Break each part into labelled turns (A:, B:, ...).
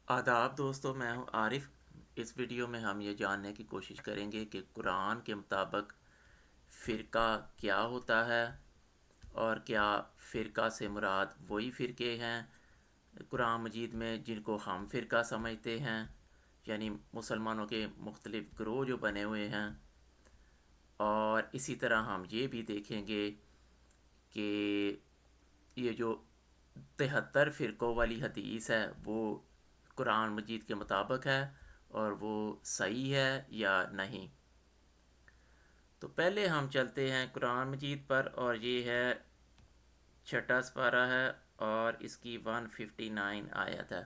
A: آداب دوستو، میں ہوں عارف۔ اس ویڈیو میں ہم یہ جاننے کی کوشش کریں گے کہ قرآن کے مطابق فرقہ کیا ہوتا ہے، اور کیا فرقہ سے مراد وہی فرقے ہیں قرآن مجید میں جن کو ہم فرقہ سمجھتے ہیں، یعنی مسلمانوں کے مختلف گروہ جو بنے ہوئے ہیں۔ اور اسی طرح ہم یہ بھی دیکھیں گے کہ یہ جو 73 فرقوں والی حدیث ہے وہ قرآن مجید کے مطابق ہے اور وہ صحیح ہے یا نہیں۔ تو پہلے ہم چلتے ہیں قرآن مجید پر، اور یہ ہے چھٹا سپارہ ہے اور اس کی 159 آیت ہے۔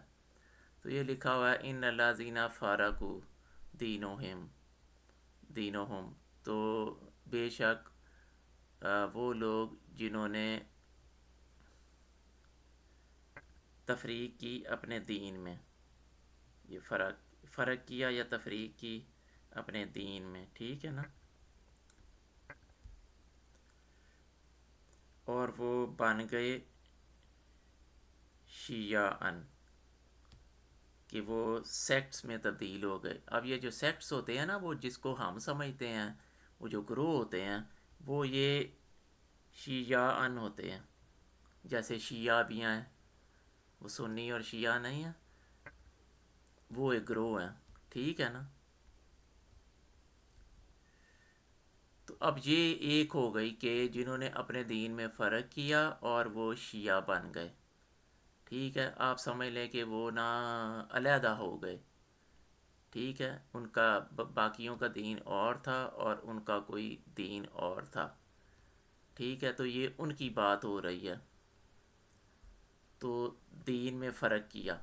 A: تو یہ لکھا ہوا ہے ان الذین فارقوا دینہم، تو بے شک وہ لوگ جنہوں نے تفریق کی اپنے دین میں، یہ فرق کیا یا تفریق کی اپنے دین میں، ٹھیک ہے نا۔ اور وہ بن گئے شیعاً، کہ وہ سیکٹس میں تبدیل ہو گئے۔ اب یہ جو سیکٹس ہوتے ہیں نا، وہ جس کو ہم سمجھتے ہیں، وہ جو گروہ ہوتے ہیں، وہ یہ شیعاً ہوتے ہیں۔ جیسے شیعہ بھی ہیں، وہ سنی اور شیعہ نہیں ہیں، وہ ایک گروہ ہیں، ٹھیک ہے نا۔ تو اب یہ ایک ہو گئی کہ جنہوں نے اپنے دین میں فرق کیا اور وہ شیعہ بن گئے، ٹھیک ہے۔ آپ سمجھ لیں کہ وہ نا علیحدہ ہو گئے، ٹھیک ہے۔ ان کا باقیوں کا دین اور تھا اور ان کا کوئی دین اور تھا، ٹھیک ہے۔ تو یہ ان کی بات ہو رہی ہے، تو دین میں فرق کیا۔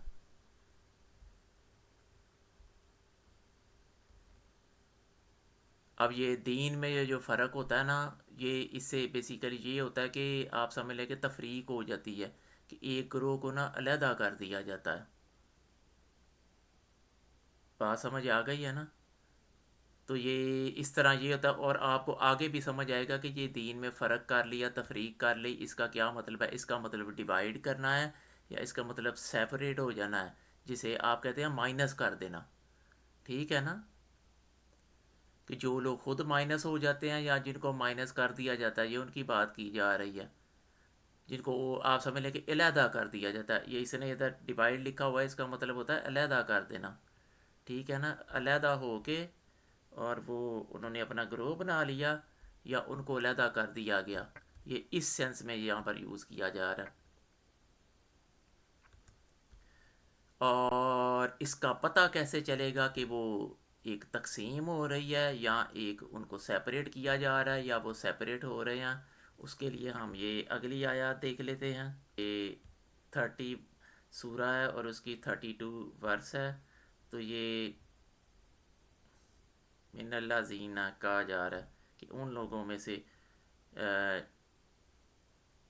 A: اب یہ دین میں یہ جو فرق ہوتا ہے نا، یہ اس سے بیسیکلی یہ ہوتا ہے کہ آپ سمجھ لیں کہ تفریق ہو جاتی ہے، کہ ایک گروہ کو نا علیحدہ کر دیا جاتا ہے۔ بات سمجھ آ گئی ہے نا۔ تو یہ اس طرح یہ ہوتا ہے، اور آپ کو آگے بھی سمجھ آئے گا کہ یہ دین میں فرق کر لیا، تفریق کر لی، اس کا کیا مطلب ہے۔ اس کا مطلب ڈیوائیڈ کرنا ہے، یا اس کا مطلب سیپریٹ ہو جانا ہے، جسے آپ کہتے ہیں مائنس کر دینا، ٹھیک ہے نا۔ کہ جو لوگ خود مائنس ہو جاتے ہیں یا جن کو مائنس کر دیا جاتا ہے، یہ ان کی بات کی جا رہی ہے، جن کو آپ سمجھ لیں کہ علیحدہ کر دیا جاتا ہے۔ یہ اس نے ادھر ڈیوائڈ لکھا ہوا ہے، اس کا مطلب ہوتا ہے علیحدہ کر دینا، ٹھیک ہے نا۔ علیحدہ ہو کے اور وہ انہوں نے اپنا گروہ بنا لیا، یا ان کو علیحدہ کر دیا گیا، یہ اس سینس میں یہاں پر یوز کیا جا رہا ہے۔ اور اس کا پتہ کیسے چلے گا کہ وہ ایک تقسیم ہو رہی ہے، یا ایک ان کو سیپریٹ کیا جا رہا ہے، یا وہ سیپریٹ ہو رہے ہیں؟ اس کے لیے ہم یہ اگلی آیات دیکھ لیتے ہیں۔ یہ 30 سورہ ہے اور اس کی 32 ورس ہے۔ تو یہ من اللہ زینہ کہا جا رہا ہے کہ ان لوگوں میں سے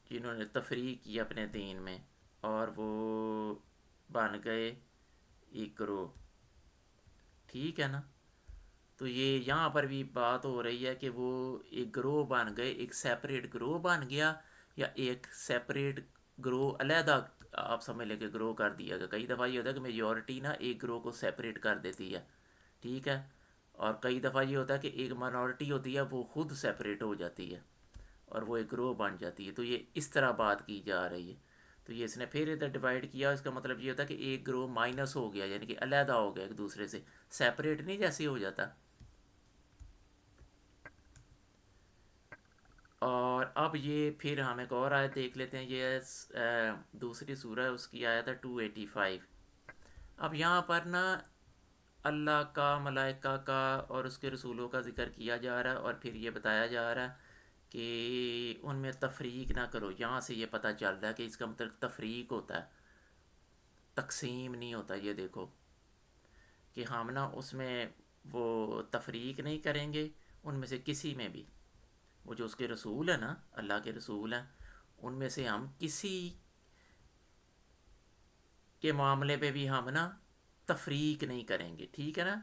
A: جنہوں نے تفریق کی اپنے دین میں، اور وہ بن گئے ایک گروہ، ٹھیک ہے نا۔ تو یہ یہاں پر بھی بات ہو رہی ہے کہ وہ ایک گروہ بن گئے، ایک سیپریٹ گروہ بن گیا، یا ایک سیپریٹ گروہ علیحدہ آپ سمجھ لیں کہ گروہ کر دیا گیا۔ کئی دفعہ یہ ہوتا ہے کہ میجورٹی نا ایک گروہ کو سیپریٹ کر دیتی ہے، ٹھیک ہے۔ اور کئی دفعہ یہ ہوتا ہے کہ ایک مائنورٹی ہوتی ہے، وہ خود سیپریٹ ہو جاتی ہے اور وہ ایک گروہ بن جاتی ہے۔ تو یہ اس طرح بات کی جا رہی ہے۔ تو یہ اس نے پھر ادھر ڈیوائڈ کیا، اس کا مطلب یہ ہوتا ہے کہ ایک گروہ مائنس ہو گیا، یعنی کہ علیحدہ ہو گیا ایک دوسرے سے، سیپریٹ نہیں جیسے ہو جاتا۔ اور اب یہ پھر ہم ایک اور آیت دیکھ لیتے ہیں، یہ دوسری سورہ ہے، اس کی آیت ہے 285۔ اب یہاں پر نا اللہ کا، ملائکہ کا اور اس کے رسولوں کا ذکر کیا جا رہا ہے، اور پھر یہ بتایا جا رہا ہے کہ ان میں تفریق نہ کرو۔ یہاں سے یہ پتہ چل رہا ہے کہ اس کا مطلب تفریق ہوتا ہے، تقسیم نہیں ہوتا۔ یہ دیکھو کہ ہم نا اس میں وہ تفریق نہیں کریں گے ان میں سے کسی میں بھی۔ وہ جو اس کے رسول ہیں نا، اللہ کے رسول ہیں، ان میں سے ہم کسی کے معاملے پہ بھی ہم نا تفریق نہیں کریں گے، ٹھیک ہے نا۔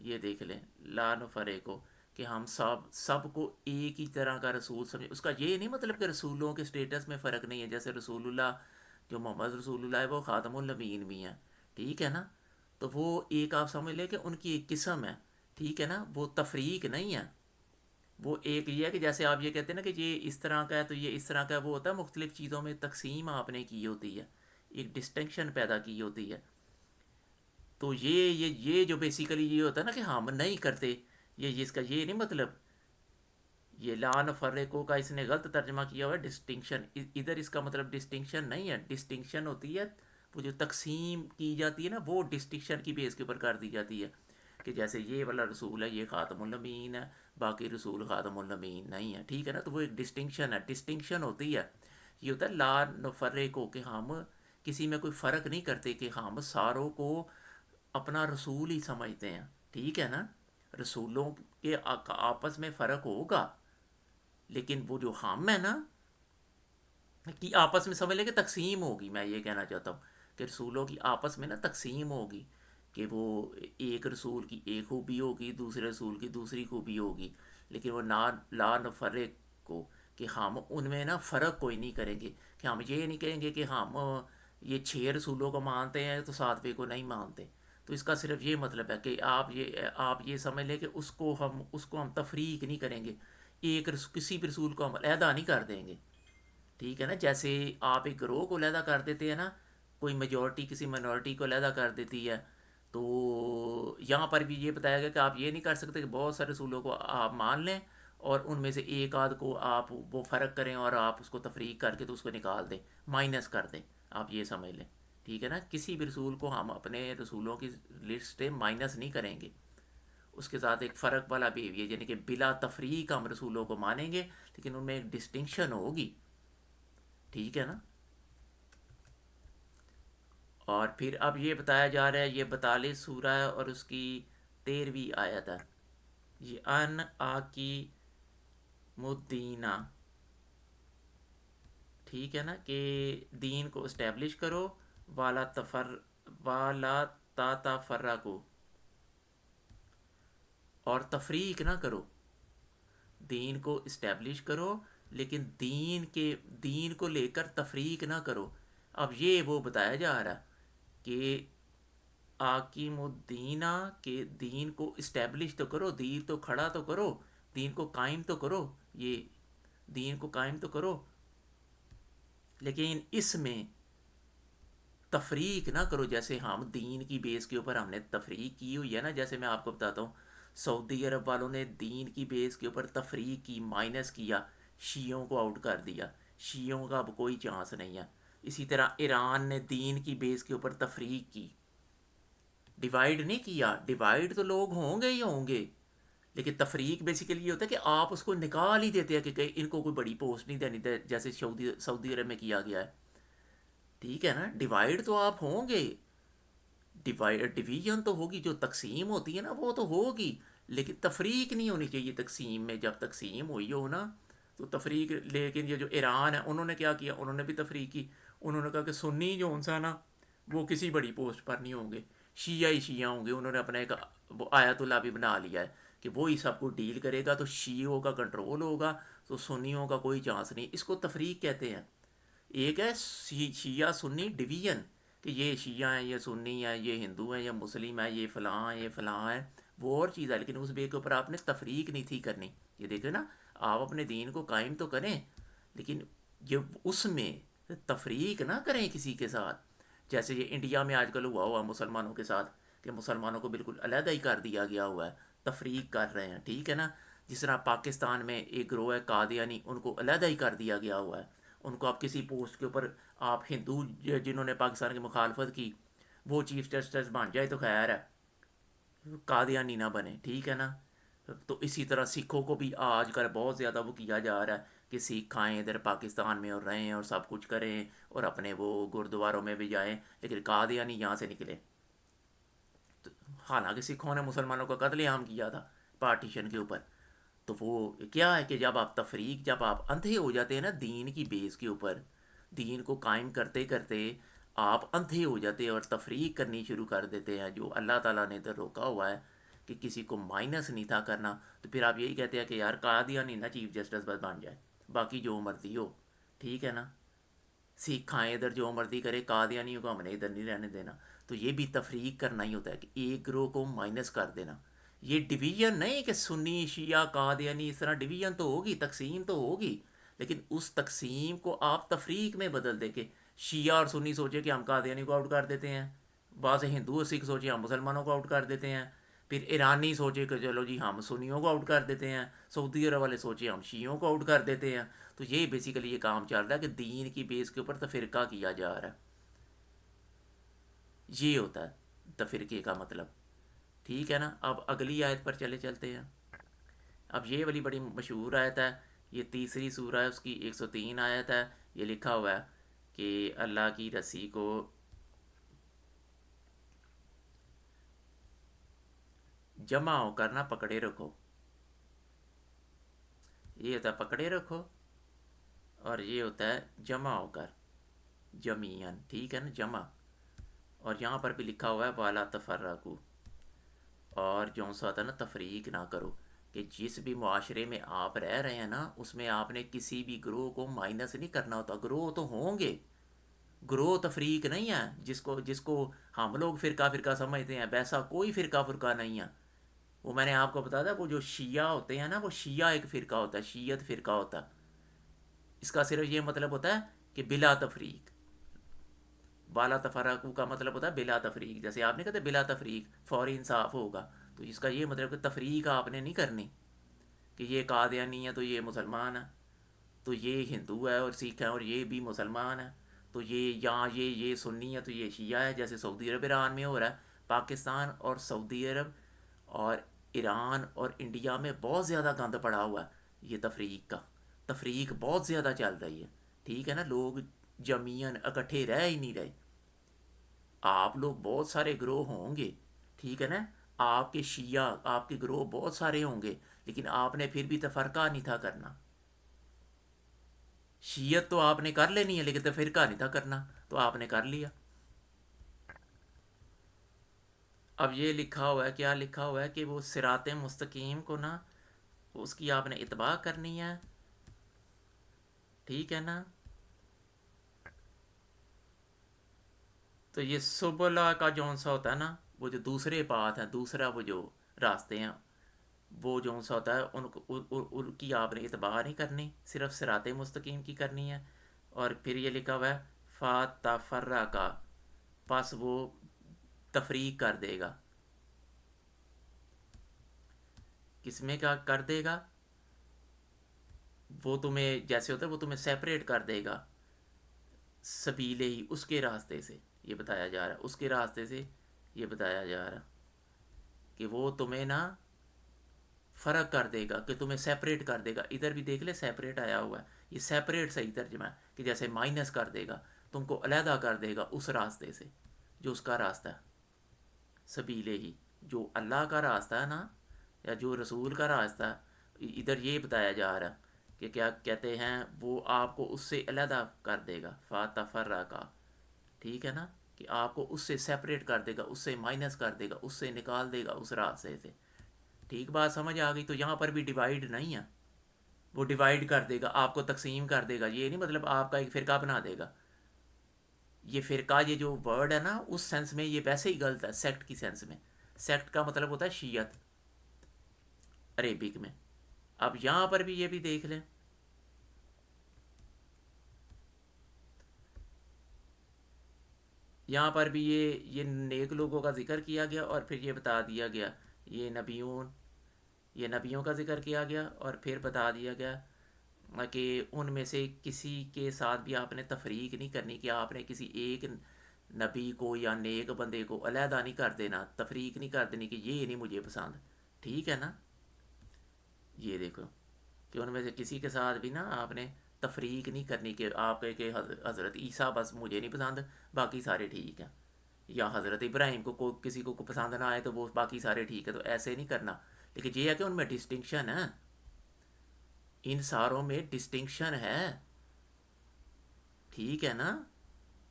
A: یہ دیکھ لیں، لا نفرقو، کہ ہم سب کو ایک ہی طرح کا رسول سمجھیں۔ اس کا یہ نہیں مطلب کہ رسولوں کے سٹیٹس میں فرق نہیں ہے، جیسے رسول اللہ جو محمد رسول اللہ ہے وہ خاتم النبیین بھی ہیں، ٹھیک ہے نا. تو وہ ایک آپ سمجھ لیں کہ ان کی ایک قسم ہے. ٹھیک ہے نا, وہ تفریق نہیں ہے. وہ ایک یہ ہے کہ جیسے آپ یہ کہتے ہیں نا کہ یہ اس طرح کا ہے تو یہ اس طرح کا ہے, وہ ہوتا ہے مختلف چیزوں میں تقسیم آپ نے کی ہوتی ہے, ایک ڈسٹنکشن پیدا کی ہوتی ہے. تو یہ جو بیسیکلی یہ ہوتا ہے نا کہ ہم نہیں کرتے, یہ اس کا یہ نہیں مطلب. یہ لا نفرقو کا اس نے غلط ترجمہ کیا ہوا ہے ڈسٹنکشن, ادھر اس کا مطلب ڈسٹنکشن نہیں ہے. ڈسٹنکشن ہوتی ہے وہ جو تقسیم کی جاتی ہے نا, وہ ڈسٹنکشن کی بیس کے اوپر کر دی جاتی ہے کہ جیسے یہ والا رسول ہے یہ خاتم النبیین ہے, باقی رسول خاتم النبیین نہیں ہے. ٹھیک ہے نا, تو وہ ایک ڈسٹنکشن ہے. ڈسٹنکشن ہوتی ہے, یہ ہوتا ہے لا نفرقو کہ ہم کسی میں کوئی فرق نہیں کرتے, کہ ہم ساروں کو اپنا رسول ہی سمجھتے ہیں. ٹھیک ہے نا, رسولوں کے آپس میں فرق ہوگا, لیکن وہ جو ہم ہے نا کہ آپس میں سمجھ لیں کہ تقسیم ہوگی. میں یہ کہنا چاہتا ہوں کہ رسولوں کی آپس میں نا تقسیم ہوگی, کہ وہ ایک رسول کی ایک خوبی ہوگی, دوسرے رسول کی دوسری خوبی ہوگی, لیکن وہ لا نفرق کو کہ ہم ان میں نا فرق کوئی نہیں کریں گے. کہ ہم یہ نہیں کہیں گے کہ ہم یہ 6 رسولوں کو مانتے ہیں تو 7ویں کو نہیں مانتے. تو اس کا صرف یہ مطلب ہے کہ آپ یہ سمجھ لیں کہ اس کو ہم تفریق نہیں کریں گے, کسی بھی رسول کو ہم علیحدہ نہیں کر دیں گے. ٹھیک ہے نا, جیسے آپ ایک گروہ کو علیحدہ کر دیتے ہیں نا, کوئی میجورٹی کسی مائنورٹی کو علیحدہ کر دیتی ہے, تو یہاں پر بھی یہ بتایا گیا کہ آپ یہ نہیں کر سکتے کہ بہت سارے رسولوں کو آپ مان لیں اور ان میں سے ایک آدھ کو آپ وہ فرق کریں اور آپ اس کو تفریق کر کے تو اس کو نکال دیں, مائنس کر دیں. آپ یہ سمجھ لیں. ٹھیک ہے نا, کسی بھی رسول کو ہم اپنے رسولوں کی لسٹ سے مائنس نہیں کریں گے, اس کے ساتھ ایک فرق والا بیہیویئر, یعنی کہ بلا تفریق ہم رسولوں کو مانیں گے, لیکن ان میں ایک ڈسٹنکشن ہوگی. ٹھیک ہے نا. اور پھر اب یہ بتایا جا رہا ہے, یہ 42 سورہ ہے اور اس کی 13ویں آیت ہے. یہ ان آ کی مدینہ. ٹھیک ہے نا, کہ دین کو اسٹیبلش کرو, والا تا فرا کو, اور تفریق نہ کرو. دین کو اسٹیبلش کرو لیکن دین کو لے کر تفریق نہ کرو. اب یہ وہ بتایا جا رہا کہ آکیم الدینہ, کہ دین کو اسٹیبلش تو کرو, دین تو کھڑا تو کرو, دین کو قائم تو کرو, یہ دین کو قائم تو کرو, لیکن اس میں تفریق نہ کرو. جیسے ہم دین کی بیس کے اوپر ہم نے تفریق کی ہوئی ہے نا, جیسے میں آپ کو بتاتا ہوں, سعودی عرب والوں نے دین کی بیس کے اوپر تفریق کی, مائنس کیا, شیعوں کو آؤٹ کر دیا, شیعوں کا اب کوئی چانس نہیں ہے. اسی طرح ایران نے دین کی بیس کے اوپر تفریق کی, ڈیوائیڈ نہیں کیا. ڈیوائیڈ تو لوگ ہوں گے ہی ہوں گے, لیکن تفریق بیسیکلی یہ ہوتا ہے کہ آپ اس کو نکال ہی دیتے ہیں کہ ان کو کوئی بڑی پوسٹ نہیں دینی, جیسے سعودی عرب میں کیا گیا ہے. ٹھیک ہے نا, ڈیوائیڈ تو آپ ہوں گے, ڈویژن تو ہوگی, جو تقسیم ہوتی ہے نا وہ تو ہوگی, لیکن تفریق نہیں ہونی چاہیے تقسیم میں. جب تقسیم ہوئی ہو نا تو تفریق. لیکن یہ جو ایران ہے انہوں نے کیا کیا, انہوں نے بھی تفریق کی. انہوں نے کہا کہ سنی جو ان سا نا وہ کسی بڑی پوسٹ پر نہیں ہوں گے, شیعہ ہی شیعہ ہوں گے. انہوں نے اپنا ایک وہ آیت اللہ بھی بنا لیا ہے کہ وہی سب کو ڈیل کرے گا, تو شیعوں کا کنٹرول ہوگا, تو سنیوں کا کوئی چانس نہیں. اس کو تفریق کہتے ہیں. ایک ہے شیعہ سنی ڈویژن, کہ یہ شیعہ ہیں, یہ سنی ہیں, یہ ہندو ہیں, یہ مسلم ہیں, یہ فلاں ہیں, یہ فلاں ہیں, وہ اور چیز ہے. لیکن اس بے کے اوپر آپ نے تفریق نہیں تھی کرنی. یہ دیکھیں نا, آپ اپنے دین کو قائم تو کریں, لیکن یہ اس میں تفریق نہ کریں کسی کے ساتھ. جیسے یہ انڈیا میں آج کل ہوا مسلمانوں کے ساتھ, کہ مسلمانوں کو بالکل علیحدہ ہی کر دیا گیا ہوا ہے, تفریق کر رہے ہیں. ٹھیک ہے نا, جس طرح پاکستان میں ایک گروہ ہے قادیانی, ان کو علیحدہ ہی کر دیا گیا ہوا ہے. ان کو آپ کسی پوسٹ کے اوپر, آپ ہندو جنہوں نے پاکستان کی مخالفت کی وہ چیف جسٹس بن جائے تو خیر ہے, قادیانی نہ بنے. ٹھیک ہے نا. تو اسی طرح سکھوں کو بھی آج کل بہت زیادہ وہ کیا جا رہا ہے کہ سکھ آئیں ادھر پاکستان میں اور رہیں اور سب کچھ کریں اور اپنے وہ گردواروں میں بھی جائیں, لیکن قادیانی یہاں سے نکلے. حالانکہ سکھوں نے مسلمانوں کا قتل عام کیا تھا پارٹیشن کے اوپر. تو وہ کیا ہے کہ جب آپ اندھے ہو جاتے ہیں نا دین کی بیس کے اوپر, دین کو قائم کرتے کرتے آپ اندھے ہو جاتے ہیں اور تفریق کرنی شروع کر دیتے ہیں, جو اللہ تعالیٰ نے ادھر روکا ہوا ہے کہ کسی کو مائنس نہیں تھا کرنا. تو پھر آپ یہی کہتے ہیں کہ یار قادیانی نہ چیف جسٹس بس بن جائے, باقی جو مرضی ہو. ٹھیک ہے نا. سکھ آئیں ادھر جو مرضی کرے، قادیانیوں کو ہم نے ادھر نہیں رہنے دینا. تو یہ بھی تفریق کرنا ہی ہوتا ہے کہ ایک گروہ کو مائنس کر دینا. یہ ڈویژن نہیں کہ سنی شیعہ قادیانی، اس طرح ڈویژن تو ہوگی، تقسیم تو ہوگی، لیکن اس تقسیم کو آپ تفریق میں بدل دیں کہ شیعہ اور سنی سوچے کہ ہم قادیانی کو آؤٹ کر دیتے ہیں، بعض ہندو اور سکھ سوچے ہم مسلمانوں کو آؤٹ کر دیتے ہیں، پھر ایرانی سوچے کہ چلو جی ہم سنیوں کو آؤٹ کر دیتے ہیں، سعودی عرب والے سوچے ہم شیعوں کو آؤٹ کر دیتے ہیں. تو یہ بیسیکلی یہ کام چل رہا ہے کہ دین کی بیس کے اوپر تفرقہ کیا جا رہا ہے. یہ ہوتا ہے تفرقے کا مطلب. ٹھیک ہے نا. اب اگلی آیت پر چلے چلتے ہیں. اب یہ والی بڑی مشہور آیت ہے، یہ تیسری سورہ ہے، اس کی 103 آیت ہے. یہ لکھا ہوا ہے کہ اللہ کی رسی کو جمع ہو کر نہ پکڑے رکھو. یہ ہوتا ہے پکڑے رکھو، اور یہ ہوتا ہے جمع ہو کر، جمیعن. ٹھیک ہے نا، جمع. اور یہاں پر بھی لکھا ہوا ہے والا تفرقو، اور جو سا ہوتا ہے نا تفریق نہ کرو. کہ جس بھی معاشرے میں آپ رہ رہے ہیں نا، اس میں آپ نے کسی بھی گروہ کو مائنس نہیں کرنا ہوتا. گروہ تو ہوں گے، گروہ تفریق نہیں ہے. جس کو ہم لوگ فرقہ فرقہ سمجھتے ہیں، ویسا کوئی فرقہ فرقہ نہیں ہے. وہ میں نے آپ کو بتایا تھا، وہ جو شیعہ ہوتے ہیں نا، وہ شیعہ ایک فرقہ ہوتا ہے، شیعت فرقہ ہوتا ہے. اس کا صرف یہ مطلب ہوتا ہے کہ بلا تفریق. بالا تفرقو کا مطلب ہوتا ہے بلا تفریق. جیسے آپ نے کہتے بلا تفریق فوری انصاف ہوگا، تو اس کا یہ مطلب کہ تفریق آپ نے نہیں کرنی کہ یہ قادیانی ہے تو یہ مسلمان ہے، تو یہ ہندو ہے اور سکھ ہے اور یہ بھی مسلمان ہے، تو یہ یہاں یہ سنی ہے تو یہ شیعہ ہے. جیسے سعودی عرب ایران میں ہو رہا ہے. پاکستان اور سعودی عرب اور ایران اور انڈیا میں بہت زیادہ گند پڑا ہوا ہے یہ تفریق کا. تفریق بہت زیادہ چل رہی ہے. ٹھیک ہے نا. لوگ جمیعاً اکٹھے رہ ہی نہیں رہے. آپ لوگ بہت سارے گروہ ہوں گے، ٹھیک ہے نا، آپ کے شیعہ، آپ کے گروہ بہت سارے ہوں گے، لیکن آپ نے پھر بھی تفرقہ نہیں تھا کرنا. شیعت تو آپ نے کر لینی ہے، لیکن تفرقہ نہیں تھا کرنا، تو آپ نے کر لیا. اب یہ لکھا ہوا ہے، کیا لکھا ہوا ہے کہ وہ صراط مستقیم کو نا، اس کی آپ نے اتباع کرنی ہے. ٹھیک ہے نا. تو یہ سبلا کا جون سا ہوتا ہے نا، وہ جو دوسرے پاتھ ہیں، دوسرا وہ جو راستے ہیں، وہ جو سا ہوتا ہے ان کی آپ نے اتباع نہیں کرنی، صرف صراط مستقیم کی کرنی ہے. اور پھر یہ لکھا ہوا ہے فاتفرا کا، پس وہ تفریق کر دے گا. کس میں کیا کر دے گا؟ وہ تمہیں جیسے ہوتا ہے وہ تمہیں سیپریٹ کر دے گا، سبیلے ہی، اس کے راستے سے. یہ بتایا جا رہا ہے اس کے راستے سے، یہ بتایا جا رہا کہ وہ تمہیں نا فرق کر دے گا، کہ تمہیں سیپریٹ کر دے گا. ادھر بھی دیکھ لے سیپریٹ آیا ہوا ہے، یہ سیپریٹ صحیح ترجمہ ہے کہ جیسے مائنس کر دے گا، تم کو علیحدہ کر دے گا اس راستے سے جو اس کا راستہ ہے. سبیلے ہی، جو اللہ کا راستہ ہے نا، یا جو رسول کا راستہ ہے، ادھر یہ بتایا جا رہا ہے کہ کیا کہتے ہیں، وہ آپ کو اس سے علیحدہ کر دے گا. فاتفرا کا، ٹھیک ہے نا، کہ آپ کو اس سے سیپریٹ کر دے گا، اس سے مائنس کر دے گا، اس سے نکال دے گا اس راستے سے. ٹھیک بات سمجھ آ گئی؟ تو یہاں پر بھی ڈیوائیڈ نہیں ہے. وہ ڈیوائیڈ کر دے گا، آپ کو تقسیم کر دے گا. یہ نہیں مطلب آپ کا ایک فرقہ بنا دے گا. یہ فرقہ، یہ جو ورڈ ہے نا، اس سینس میں یہ ویسے ہی غلط ہے، سیکٹ کی سینس میں. سیکٹ کا مطلب ہوتا ہے شیعت عربک میں. اب یہاں پر بھی یہ بھی دیکھ لیں، یہاں پر بھی یہ نیک لوگوں کا ذکر کیا گیا، اور پھر یہ بتا دیا گیا یہ نبیوں کا ذکر کیا گیا، اور پھر بتا دیا گیا کہ ان میں سے کسی کے ساتھ بھی آپ نے تفریق نہیں کرنی، کہ آپ نے کسی ایک نبی کو یا نیک بندے کو علیحدہ نہیں کر دینا، تفریق نہیں کر دینی کہ یہ نہیں مجھے پسند. ٹھیک ہے نا. یہ دیکھو کہ ان میں سے کسی کے ساتھ بھی نا آپ نے تفریق نہیں کرنی کہ آپ کہ حضرت عیسیٰ بس مجھے نہیں پسند، باقی سارے ٹھیک ہیں، یا حضرت ابراہیم کو کسی کو پسند نہ آئے تو وہ باقی سارے ٹھیک ہے. تو ایسے نہیں کرنا. لیکن یہ ہے کہ ان میں ڈسٹنکشن ہے، ان ساروں میں ڈسٹنکشن ہے. ٹھیک ہے نا.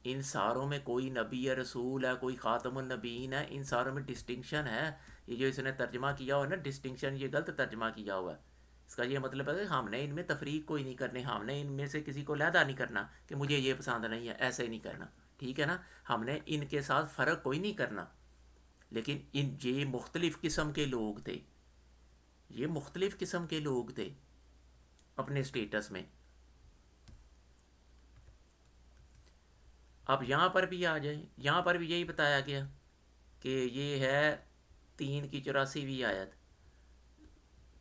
A: ان ساروں میں کوئی نبی یا رسول ہے، کوئی خاتم النبیین ہے، ان ساروں میں ڈسٹنکشن ہے. یہ جو اس نے ترجمہ کیا ہوا ہے نا ڈسٹنکشن، یہ غلط ترجمہ کیا ہوا ہے. اس کا یہ مطلب ہے کہ ہم نے ان میں تفریق کوئی نہیں کرنی، ہم نے ان میں سے کسی کو علیحدہ نہیں کرنا کہ مجھے یہ پسند نہیں ہے، ایسے ہی نہیں کرنا، ٹھیک ہے نا. ہم نے ان کے ساتھ فرق کوئی نہیں کرنا. لیکن یہ مختلف قسم کے لوگ تھے، یہ مختلف قسم کے لوگ تھے اپنے سٹیٹس میں. اب یہاں پر بھی آ جائیں، یہاں پر بھی یہی بتایا گیا کہ یہ ہے 3 کی 84ویں آیت.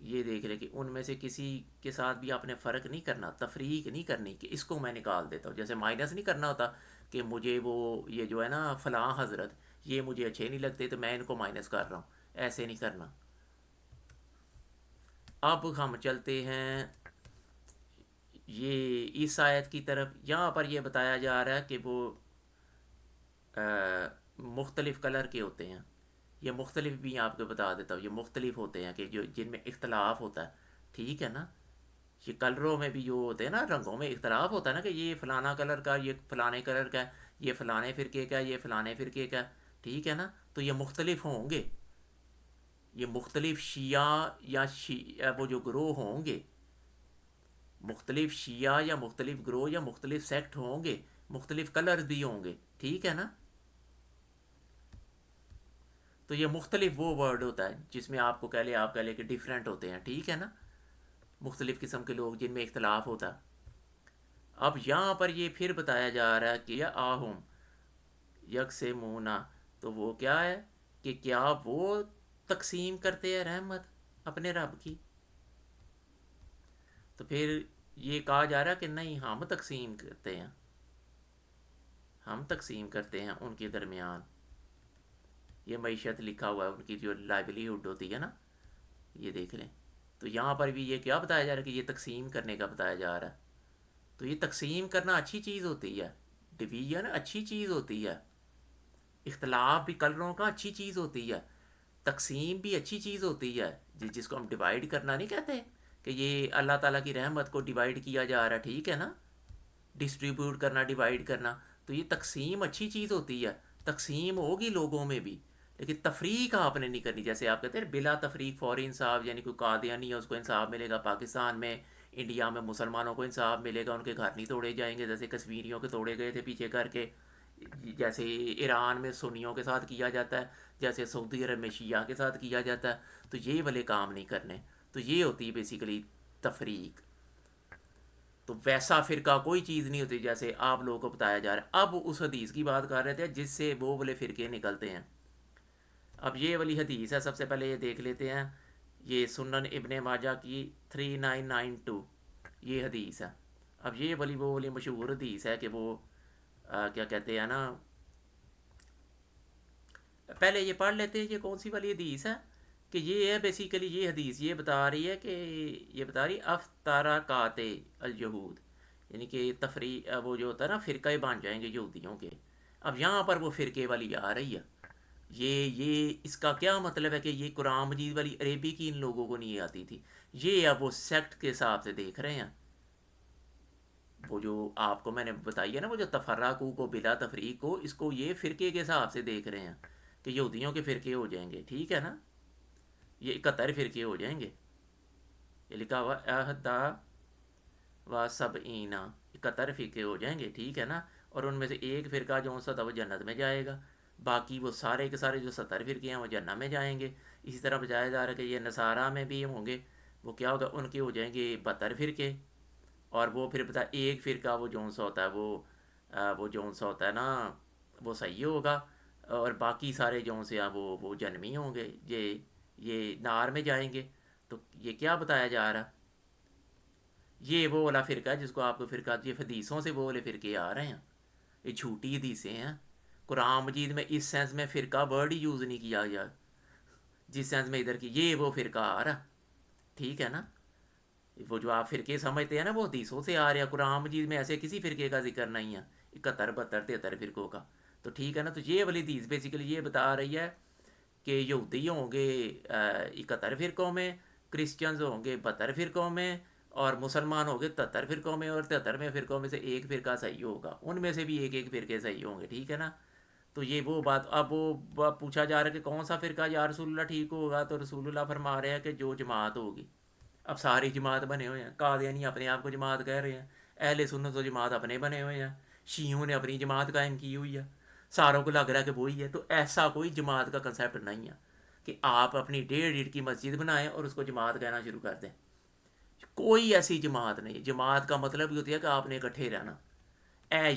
A: یہ دیکھ لیں کہ ان میں سے کسی کے ساتھ بھی آپ نے فرق نہیں کرنا، تفریق نہیں کرنی کہ اس کو میں نکال دیتا ہوں. جیسے مائنس نہیں کرنا ہوتا کہ مجھے وہ یہ جو ہے نا فلاں حضرت یہ مجھے اچھے نہیں لگتے تو میں ان کو مائنس کر رہا ہوں، ایسے نہیں کرنا. اب ہم چلتے ہیں یہ اس آیت کی طرف. یہاں پر یہ بتایا جا رہا ہے کہ وہ مختلف کلر کے ہوتے ہیں. یہ مختلف بھی آپ کو بتا دیتا ہوں، یہ مختلف ہوتے ہیں کہ جو جن میں اختلاف ہوتا ہے، ٹھیک ہے نا. یہ کلروں میں بھی جو ہوتے ہیں نا، رنگوں میں اختلاف ہوتا ہے نا کہ یہ فلانا کلر کا، یہ فلانے کلر کا ہے، یہ فلانے فرقے کا، یہ فلانے فرقے کا، ٹھیک ہے نا. تو یہ مختلف ہوں گے، یہ مختلف شیعہ یا وہ جو گروہ ہوں گے، مختلف شیعہ یا مختلف گروہ یا مختلف سیکٹ ہوں گے، مختلف کلرز بھی ہوں گے، ٹھیک ہے نا. تو یہ مختلف وہ ورڈ ہوتا ہے جس میں آپ کو آپ کہہ لیں کہ ڈیفرنٹ ہوتے ہیں، ٹھیک ہے نا، مختلف قسم کے لوگ جن میں اختلاف ہوتا ہے. اب یہاں پر یہ پھر بتایا جا رہا ہے کہ یا آہم یک سے مونا، تو وہ کیا ہے کہ کیا وہ تقسیم کرتے ہیں رحمت اپنے رب کی. تو پھر یہ کہا جا رہا ہے کہ نہیں، ہم تقسیم کرتے ہیں، ہم تقسیم کرتے ہیں ان کے درمیان. یہ معیشت لکھا ہوا ہے، ان کی جو لائیولیہوڈ ہوتی ہے نا، یہ دیکھ لیں. تو یہاں پر بھی یہ کیا بتایا جا رہا ہے کہ یہ تقسیم کرنے کا بتایا جا رہا ہے. تو یہ تقسیم کرنا اچھی چیز ہوتی ہے، ڈویژن اچھی چیز ہوتی ہے، اختلاف بھی کلروں کا اچھی چیز ہوتی ہے، تقسیم بھی اچھی چیز ہوتی ہے. جس کو ہم ڈیوائیڈ کرنا نہیں کہتے کہ یہ اللہ تعالیٰ کی رحمت کو ڈیوائیڈ کیا جا رہا ہے، ٹھیک ہے نا، ڈسٹریبیوٹ کرنا، ڈیوائیڈ کرنا. تو یہ تقسیم اچھی چیز ہوتی ہے، تقسیم ہوگی لوگوں میں بھی، لیکن تفریق آپ نے نہیں کرنی. جیسے آپ کہتے ہیں بلا تفریق فوری انصاف، یعنی کوئی قادیانی ہے اس کو انصاف ملے گا، پاکستان میں انڈیا میں مسلمانوں کو انصاف ملے گا، ان کے گھر نہیں توڑے جائیں گے جیسے کشمیریوں کے توڑے گئے تھے پیچھے کر کے، جیسے ایران میں سنیوں کے ساتھ کیا جاتا ہے، جیسے سعودی عرب میں شیعہ کے ساتھ کیا جاتا ہے. تو یہ والے کام نہیں کرنے. تو یہ ہوتی ہے بیسیکلی تفریق. تو ویسا فرقہ کوئی چیز نہیں ہوتی جیسے آپ لوگوں کو بتایا جا رہا ہے. اب اس حدیث کی بات کر رہے تھے جس سے وہ والے فرقے نکلتے ہیں. اب یہ والی حدیث ہے، سب سے پہلے یہ دیکھ لیتے ہیں. یہ سنن ابن ماجہ کی 3992 یہ حدیث ہے. اب یہ وہ والی مشہور حدیث ہے کہ وہ کیا کہتے ہیں نا، پہلے یہ پڑھ لیتے ہیں یہ کون سی والی حدیث ہے. کہ یہ ہے بیسیکلی یہ حدیث یہ بتا رہی ہے کہ یہ بتا رہی افطارا کاتے الجہود، یعنی کہ تفریح وہ جو ہوتا ہے نا فرقے بن جائیں گے یہودیوں کے. اب یہاں پر وہ فرقے والی آ رہی ہے. یہ اس کا کیا مطلب ہے کہ یہ قرآن مجید والی عربی کی ان لوگوں کو نہیں آتی تھی. یہ اب وہ سیکٹ کے حساب سے دیکھ رہے ہیں. وہ جو آپ کو میں نے بتائی ہے نا، وہ جو تفرقو کو بلا تفریق کو، اس کو یہ فرقے کے حساب سے دیکھ رہے ہیں کہ یہودیوں کے فرقے ہو جائیں گے، ٹھیک ہے نا. یہ 71 فرقے ہو جائیں گے. یہ لکھا ہوا احدا و سبعینا، 71 فرقے ہو جائیں گے، ٹھیک ہے نا. اور ان میں سے ایک فرقہ جو سا وہ جنت میں جائے گا، باقی وہ سارے کے سارے جو 70 فرقے ہیں وہ جنت میں جائیں گے. اسی طرح بتایا جا رہا ہے کہ یہ نصارہ میں بھی ہوں گے، وہ کیا ہوگا، ان کے ہو جائیں گے 72 فرقے. اور وہ پھر بتا ایک فرقہ وہ جون سا ہوتا ہے وہ جون سا ہوتا ہے نا وہ صحیح ہوگا، اور باقی سارے جون سے ہیں وہ جنمی ہوں گے، یہ نار میں جائیں گے. تو یہ کیا بتایا جا رہا، یہ وہ والا فرقہ ہے جس کو آپ کو فرقہ، یہ حدیثوں سے وہ والے فرقے آ رہے ہیں. یہ جھوٹی حدیثیں ہیں. قرآن مجید میں اس سینس میں فرقہ ورڈ ہی یوز نہیں کیا گیا جس سینس میں ادھر کی یہ وہ فرقہ آ رہا، ٹھیک ہے نا. وہ جو آپ فرقے سمجھتے ہیں نا وہ حدیثوں سے آ رہے ہیں. قرآن مجید میں ایسے کسی فرقے کا ذکر نہیں ہے، 71 72 73 فرقوں کا. تو ٹھیک ہے نا. تو یہ والی حدیث بیسیکلی یہ بتا رہی ہے کہ یہودی ہوں گے 71 فرقوں میں، کرسچنز ہوں گے 72 فرقوں میں، اور مسلمان ہوں گے 73 فرقوں میں، اور 73 فرقوں میں سے ایک فرقہ صحیح ہوگا، ان میں سے بھی ایک ایک فرقے صحیح ہوں گے، ٹھیک ہے نا. تو یہ وہ بات. اب وہ پوچھا جا رہا ہے کہ کون سا فرقہ یا رسول اللہ ٹھیک ہوگا، تو رسول اللہ فرما رہے ہیں کہ جو جماعت ہوگی. اب ساری جماعت بنے ہوئے ہیں، قادیانی اپنے آپ کو جماعت کہہ رہے ہیں، اہل سنت و جماعت اپنے بنے ہوئے ہیں، شیعوں نے اپنی جماعت قائم کی ہوئی ہے، ساروں کو لگ رہا ہے کہ وہی ہے. تو ایسا کوئی جماعت کا کنسیپٹ نہیں ہے کہ آپ اپنی 1.5 اینٹ کی مسجد بنائیں اور اس کو جماعت کہنا شروع کر دیں. کوئی ایسی جماعت نہیں. جماعت کا مطلب یہ ہوتی ہے کہ آپ نے اکٹھے رہنا.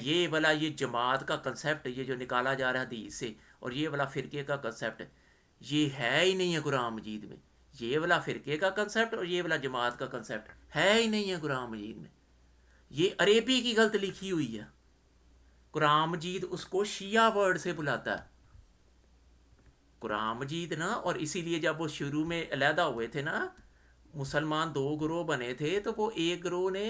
A: یہ والا یہ جماعت کا کنسیپٹ یہ جو نکالا جا رہا ہے حدیث سے، اور یہ والا فرقے کا کنسیپٹ یہ ہے ہی نہیں ہے قرآن مجید میں. یہ والا فرقے کا کنسیپٹ اور یہ والا جماعت کا کنسیپٹ ہے ہی نہیں ہے قرآن مجید میں. یہ عربی کی غلط لکھی ہوئی ہے. قرآن مجید اس کو شیعہ ورڈ سے بلاتا ہے قرآن مجید نا. اور اسی لیے جب وہ شروع میں علیحدہ ہوئے تھے نا، مسلمان 2 گروہ بنے تھے، تو وہ ایک گروہ نے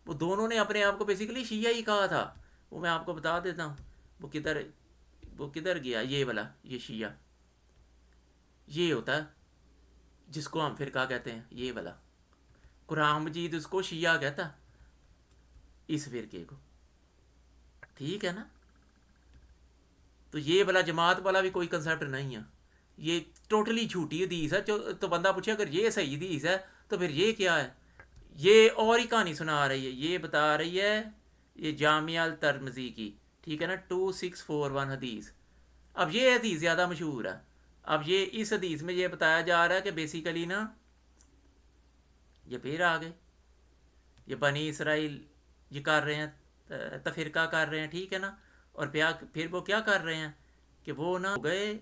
A: وہ دونوں نے اپنے آپ کو بیسیکلی شیعہ ہی کہا تھا. وہ میں آپ کو بتا دیتا ہوں وہ کدھر گیا. یہ والا یہ شیعہ یہ ہوتا ہے جس کو ہم فرقہ کہتے ہیں. یہ والا قرآن مجید اس کو شیعہ کہتا اس فرقے کو. ٹھیک ہے نا. تو یہ والا جماعت والا بھی کوئی کنسیپٹ نہیں ہے. یہ ٹوٹلی جھوٹی حدیث ہے. تو بندہ پوچھے اگر یہ صحیح حدیث ہے تو پھر یہ کیا ہے. یہ اور ہی کہانی سنا رہی ہے. یہ بتا رہی ہے یہ جامعہ الترمذی کی، ٹھیک ہے نا، 2641 حدیث. اب یہ حدیث زیادہ مشہور ہے. اب یہ اس حدیث میں یہ بتایا جا رہا ہے کہ بیسیکلی نا یہ پھر آگے یہ بنی اسرائیل یہ کر رہے ہیں، تفرقہ کر رہے ہیں، ٹھیک ہے نا. اور پھر وہ کیا کر رہے ہیں کہ وہ نا ہو گئے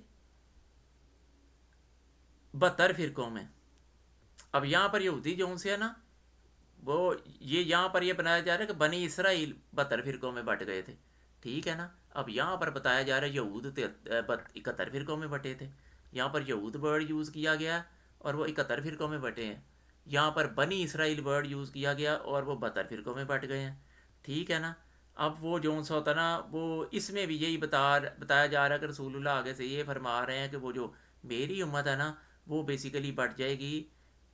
A: 72 فرقوں میں. اب یہاں پر یہودی جو ان سے ہے نا، وہ یہ یہاں پر یہ بنایا جا رہا ہے کہ بنی اسرائیل 72 فرقوں میں بٹ گئے تھے، ٹھیک ہے نا. اب یہاں پر بتایا جا رہا ہے یہود 71 فرقوں میں بٹے تھے. یہاں پر یہود ورڈ یوز کیا گیا اور وہ 71 فرقوں میں بٹے ہیں. یہاں پر بنی اسرائیل ورڈ یوز کیا گیا اور وہ 72 فرقوں میں بٹ گئے ہیں، ٹھیک ہے نا. اب وہ جو سا ہوتا نا، وہ اس میں بھی یہی بتایا جا رہا ہے کہ رسول اللہ آگے سے یہ فرما رہے ہیں کہ وہ جو میری امت ہے نا وہ بیسیکلی بٹ جائے گی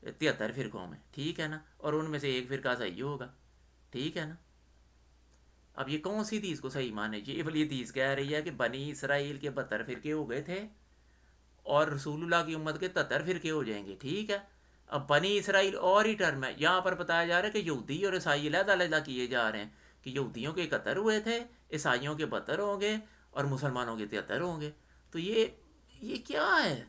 A: 73 فرقوں میں، ٹھیک ہے نا. اور ان میں سے ایک فرقہ صحیح ہوگا، ٹھیک ہے نا. اب یہ کون سی حدیث کو صحیح مانے. یہ والی حدیث کہہ رہی ہے کہ بنی اسرائیل کے 72 فرقے ہو گئے تھے اور رسول اللہ کی امت کے 73 فرقے ہو جائیں گے، ٹھیک ہے. اب بنی اسرائیل اور ہی ٹرم ہے. یہاں پر بتایا جا رہا ہے کہ یہودی اور عیسائی علیحدہ علیحدہ کیے جا رہے ہیں کہ یہودیوں کے 71 ہوئے تھے، عیسائیوں کے 72 ہوں گے اور مسلمانوں کے 73 ہوں گے. تو یہ کیا ہے.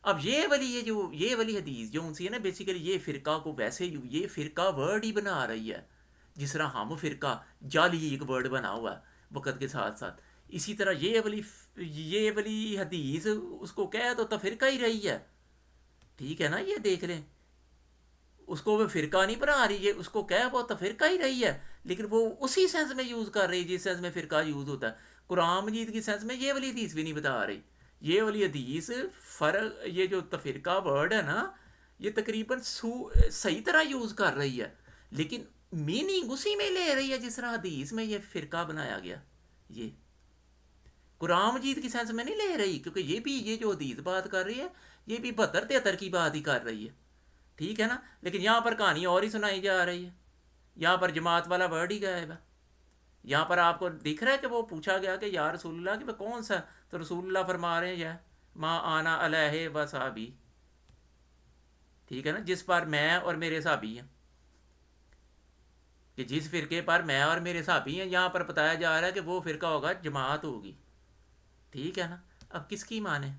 A: اب یہ والی حدیث جو ان سے ہے نا، بیسیکلی یہ فرقہ کو ویسے یہ فرقہ ورڈ ہی بنا رہی ہے جس طرح ہم فرقہ جعلی ایک ورڈ بنا ہوا ہے وقت کے ساتھ ساتھ. اسی طرح یہ والی حدیث اس کو کہہ تو فرقہ ہی رہی ہے، ٹھیک ہے نا. یہ دیکھ لیں اس کو وہ فرقہ نہیں بنا رہی ہے، اس کو کہہ وہ فرقہ ہی رہی ہے، لیکن وہ اسی سینس میں یوز کر رہی ہے جس سینس میں فرقہ یوز ہوتا ہے. قرآن مجید کی سینس میں یہ والی حدیث بھی نہیں بتا رہی. یہ والی حدیث فرق یہ جو تفرقہ ورڈ ہے نا یہ تقریباً صحیح طرح یوز کر رہی ہے، لیکن میننگ اسی میں لے رہی ہے جس طرح حدیث میں یہ فرقہ بنایا گیا. یہ قرآن مجید کی سینس میں نہیں لے رہی، کیونکہ یہ جو حدیث بات کر رہی ہے یہ بھی 72-73 کی بات ہی کر رہی ہے، ٹھیک ہے نا. لیکن یہاں پر کہانی اور ہی سنائی جا رہی ہے. یہاں پر جماعت والا ورڈ ہی غائب ہے. یہاں پر آپ کو دکھ رہا ہے کہ وہ پوچھا گیا کہ یا رسول اللہ کہ وہ کون سا، تو رسول اللہ فرما رہے ہیں یا ما آنا علیہ و صحابی، ٹھیک ہے نا، جس پر میں اور میرے صحابی ہیں، کہ جس فرقے پر میں اور میرے صحابی ہیں. یہاں پر بتایا جا رہا ہے کہ وہ فرقہ ہوگا جماعت ہوگی، ٹھیک ہے نا. اب کس کی مانے.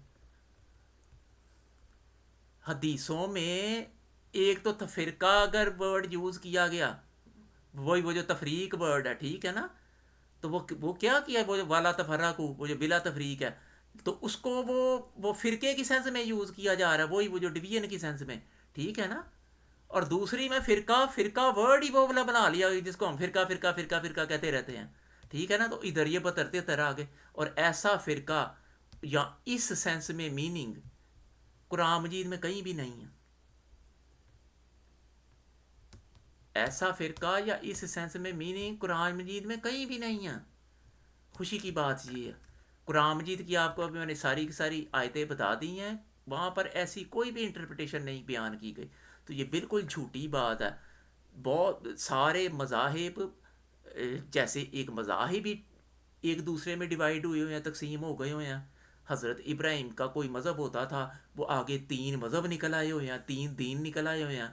A: حدیثوں میں ایک تو فرقہ اگر ورڈ یوز کیا گیا وہی وہ جو تفریق ورڈ ہے، ٹھیک ہے نا، تو وہ کیا وہ جو والا تفرقو وہ جو بلا تفریق ہے، تو اس کو وہ فرقے کی سینس میں یوز کیا جا رہا ہے، وہی وہ جو ڈویژن کی سینس میں، ٹھیک ہے نا. اور دوسری میں فرقہ ورڈ ہی وہ والا بنا لیا جس کو ہم فرقہ فرقہ فرقہ فرقہ کہتے رہتے ہیں، ٹھیک ہے نا. تو ادھر یہ بترتے طرح آگے. اور ایسا فرقہ یا اس سینس میں میننگ قرآن مجید میں کہیں بھی نہیں ہے. ایسا فرقہ یا اس سینس میں میننگ قرآن مجید میں کہیں بھی نہیں ہے. خوشی کی بات یہ ہے قرآن مجید کی آپ کو ابھی میں نے ساری کی ساری آیتیں بتا دی ہیں، وہاں پر ایسی کوئی بھی انٹرپریٹیشن نہیں بیان کی گئی. تو یہ بالکل جھوٹی بات ہے. بہت سارے مذاہب جیسے ایک مذاہب ہی ایک دوسرے میں ڈیوائیڈ ہوئے ہوئے ہیں، تقسیم ہو گئے ہوئے ہیں. حضرت ابراہیم کا کوئی مذہب ہوتا تھا، وہ آگے 3 مذہب نکل آئے ہوئے ہیں، 3 دین نکل آئے ہوئے ہیں،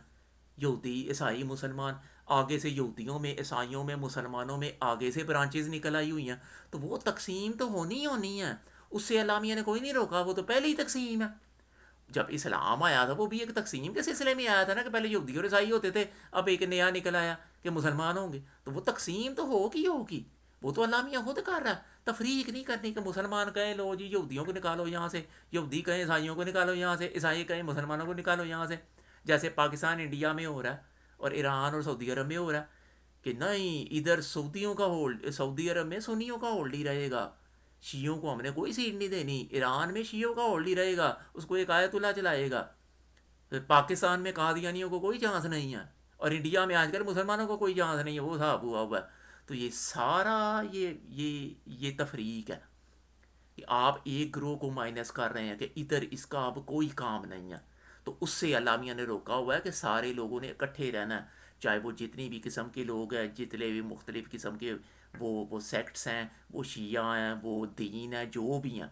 A: یہودی عیسائی مسلمان، آگے سے یہودیوں میں، عیسائیوں میں، مسلمانوں میں آگے سے برانچز نکل آئی ہوئی ہیں، تو وہ تقسیم تو ہونی ہی ہونی ہے، اس سے اعلامیہ نے کوئی نہیں روکا، وہ تو پہلے ہی تقسیم ہے۔ جب اسلام آیا تھا وہ بھی ایک تقسیم کے سلسلے میں آیا تھا نا، کہ پہلے یہودی اور عیسائی ہوتے تھے، اب ایک نیا نکل آیا کہ مسلمان ہوں گے، تو وہ تقسیم تو ہوگی ہوگی، وہ تو اعلامیہ خود کر رہا ہے، تفریق نہیں کرنی کہ مسلمان کہیں لو جی یہودیوں کو نکالو یہاں سے، یہودی کہیں عیسائیوں کو نکالو یہاں سے، عیسائی کہیں مسلمانوں کو نکالو یہاں سے، جیسے پاکستان انڈیا میں ہو رہا ہے اور ایران اور سعودی عرب میں ہو رہا ہے کہ نہیں ادھر سعودیوں کا ہولڈ، سعودی عرب میں سنیوں کا ہولڈ ہی رہے گا، شیعوں کو ہم نے کوئی سیٹ نہیں دینی، ایران میں شیعوں کا ہولڈ ہی رہے گا، اس کو ایک آیت اللہ چلائے گا، پاکستان میں قادیانیوں کو کوئی چانس نہیں ہے، اور انڈیا میں آج کل مسلمانوں کو کوئی چانس نہیں ہے، وہ صاحب ہوا ہوا ہے۔ تو یہ سارا یہ تفریق ہے کہ آپ ایک گروہ کو مائنس کر رہے ہیں کہ ادھر اس کا اب کوئی کام نہیں ہے، تو اس سے اعلامیہ نے روکا ہوا ہے کہ سارے لوگوں نے اکٹھے رہنا ہے، چاہے وہ جتنی بھی قسم کے لوگ ہیں، جتنے بھی مختلف قسم کے وہ سیکٹس ہیں، وہ شیعہ ہیں، وہ دین ہیں، جو بھی ہیں،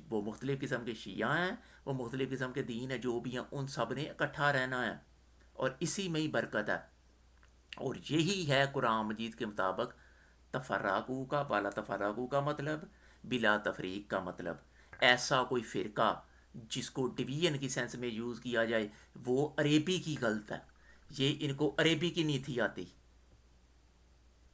A: وہ مختلف قسم کے شیعہ ہیں، وہ مختلف قسم کے دین ہیں، جو بھی ہیں، ان سب نے اکٹھا رہنا ہے، اور اسی میں ہی برکت ہے، اور یہی ہے قرآن مجید کے مطابق تفرقو کا، بالا تفرقو کا مطلب بلا تفریق کا مطلب، ایسا کوئی فرقہ جس کو ڈویژن کی سینس میں یوز کیا جائے وہ عربی کی غلط ہے، یہ ان کو عربی کی نہیں تھی آتی،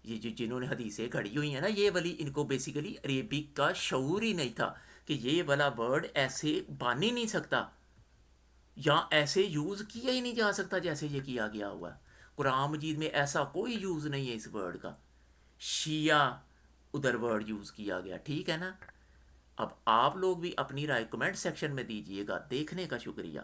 A: یہ جو جنہوں نے حدیثیں گھڑی ہوئی ہیں نا یہ والی، ان کو بیسیکلی عربک کا شعور ہی نہیں تھا کہ یہ والا ورڈ ایسے بن ہی نہیں سکتا، یا ایسے یوز کیا ہی نہیں جا سکتا جیسے یہ کیا گیا ہوا ہے، قرآن مجید میں ایسا کوئی یوز نہیں ہے اس ورڈ کا، شیعہ ادھر ورڈ یوز کیا گیا، ٹھیک ہے نا؟ اب آپ لوگ بھی اپنی رائے کمنٹ سیکشن میں دیجئے گا، دیکھنے کا شکریہ۔